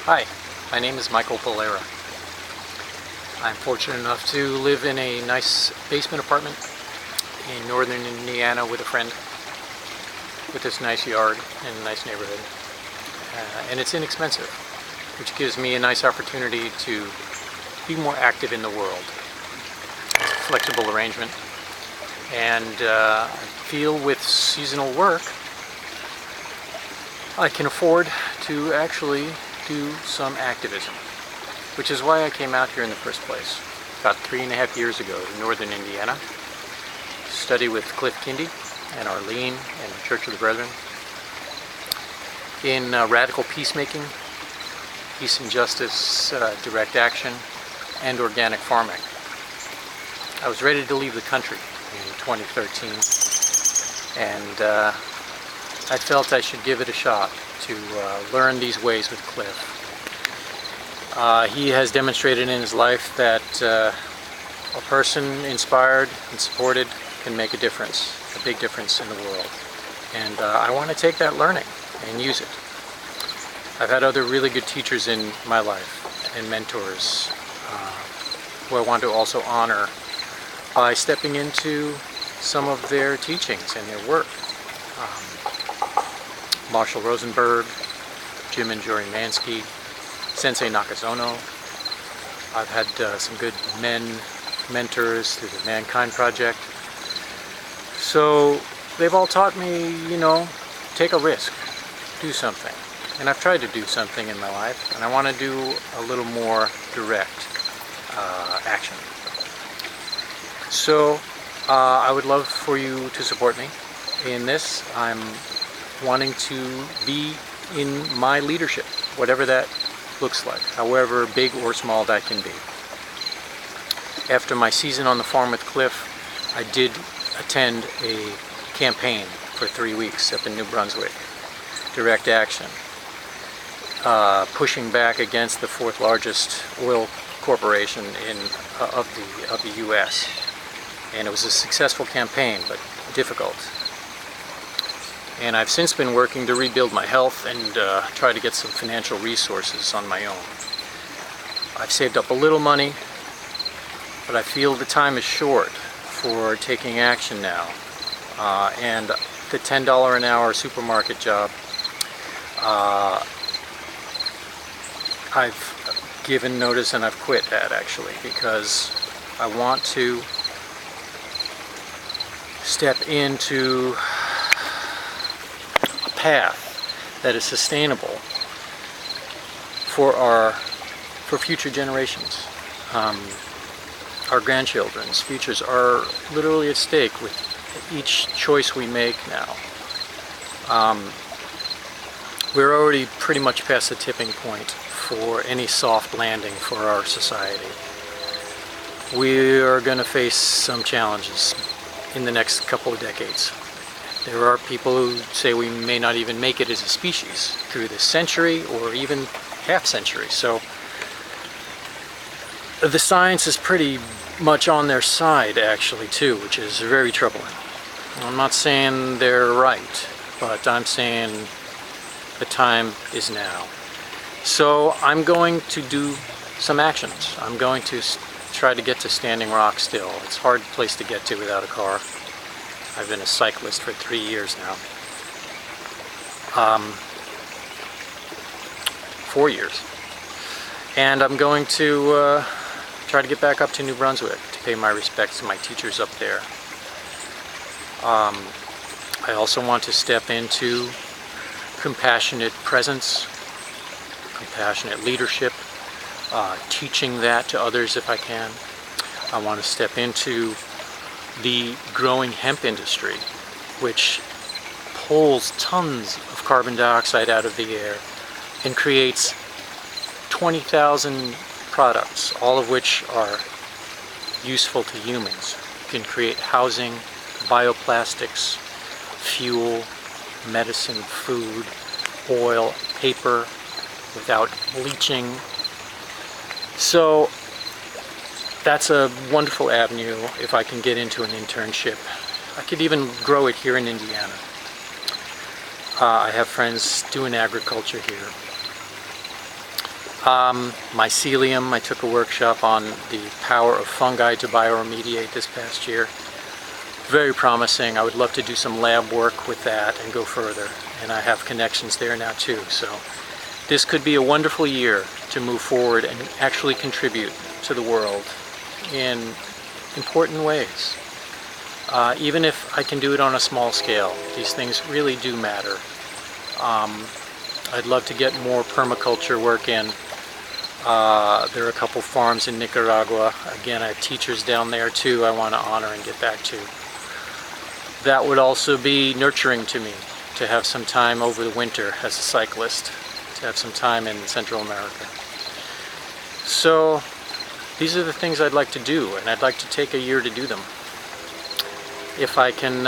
Hi, my name is Michael Polera. I'm fortunate enough to live in a nice basement apartment in northern Indiana with a friend, with this nice yard and a nice neighborhood. And it's inexpensive, which gives me a nice opportunity to be more active in the world. It's a flexible arrangement, and I feel with seasonal work I can afford to actually do some activism, which is why I came out here in the first place about 3.5 years ago to northern Indiana to study with Cliff Kindy and Arlene and the Church of the Brethren in radical peacemaking, peace and justice, direct action, and organic farming. I was ready to leave the country in 2013, and I felt I should give it a shot to learn these ways with Cliff. He has demonstrated in his life that a person inspired and supported can make a difference, a big difference in the world. And I want to take that learning and use it. I've had other really good teachers in my life and mentors who I want to also honor by stepping into some of their teachings and their work. Marshall Rosenberg, Jim and Jory Mansky, Sensei Nakazono. I've had some good mentors through the Mankind Project. So they've all taught me, take a risk, do something. And I've tried to do something in my life, and I want to do a little more direct action. So I would love for you to support me in this. I'm wanting to be in my leadership, whatever that looks like, however big or small that can be. After my season on the farm with Cliff, I did attend a campaign for 3 weeks up in New Brunswick, direct action, pushing back against the fourth largest oil corporation of the U.S. And it was a successful campaign, but difficult. And I've since been working to rebuild my health and try to get some financial resources on my own. I've saved up a little money, but I feel the time is short for taking action now. And the $10 an hour supermarket job, I've given notice and I've quit that actually, because I want to step into path that is sustainable for future generations. Our grandchildren's futures are literally at stake with each choice we make now. We're already pretty much past the tipping point for any soft landing for our society. We are going to face some challenges in the next couple of decades. There are people who say we may not even make it as a species through this century or even half century. So the science is pretty much on their side actually too, which is very troubling. I'm not saying they're right, but I'm saying the time is now. So I'm going to do some actions. I'm going to try to get to Standing Rock still. It's a hard place to get to without a car. I've been a cyclist for 3 years now. 4 years. And I'm going to try to get back up to New Brunswick to pay my respects to my teachers up there. I also want to step into compassionate presence, compassionate leadership, teaching that to others if I can. I want to step into the growing hemp industry, which pulls tons of carbon dioxide out of the air and creates 20,000 products, all of which are useful to humans. You can create housing, bioplastics, fuel, medicine, food, oil, paper, without bleaching. So that's a wonderful avenue if I can get into an internship. I could even grow it here in Indiana. I have friends doing agriculture here. Mycelium, I took a workshop on the power of fungi to bioremediate this past year. Very promising. I would love to do some lab work with that and go further. And I have connections there now too. So this could be a wonderful year to move forward and actually contribute to the world in important ways. Even if I can do it on a small scale, these things really do matter. I'd love to get more permaculture work in. There are a couple farms in Nicaragua. Again, I have teachers down there too I want to honor and get back to. That would also be nurturing to me, to have some time over the winter as a cyclist, to have some time in Central America. So these are the things I'd like to do, and I'd like to take a year to do them. If I can,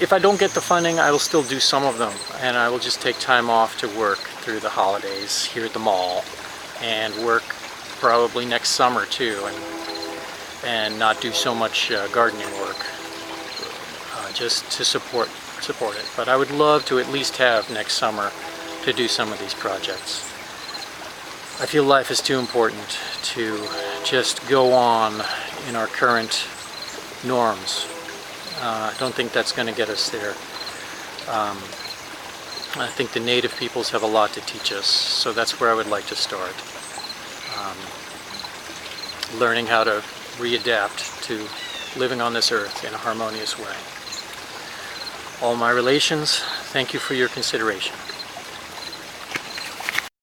if I don't get the funding, I will still do some of them, and I will just take time off to work through the holidays here at the mall, and work probably next summer too, and not do so much gardening work, just to support it. But I would love to at least have next summer to do some of these projects. I feel life is too important to just go on in our current norms. I don't think that's going to get us there. I think the native peoples have a lot to teach us, so that's where I would like to start. Learning how to readapt to living on this earth in a harmonious way. All my relations, thank you for your consideration.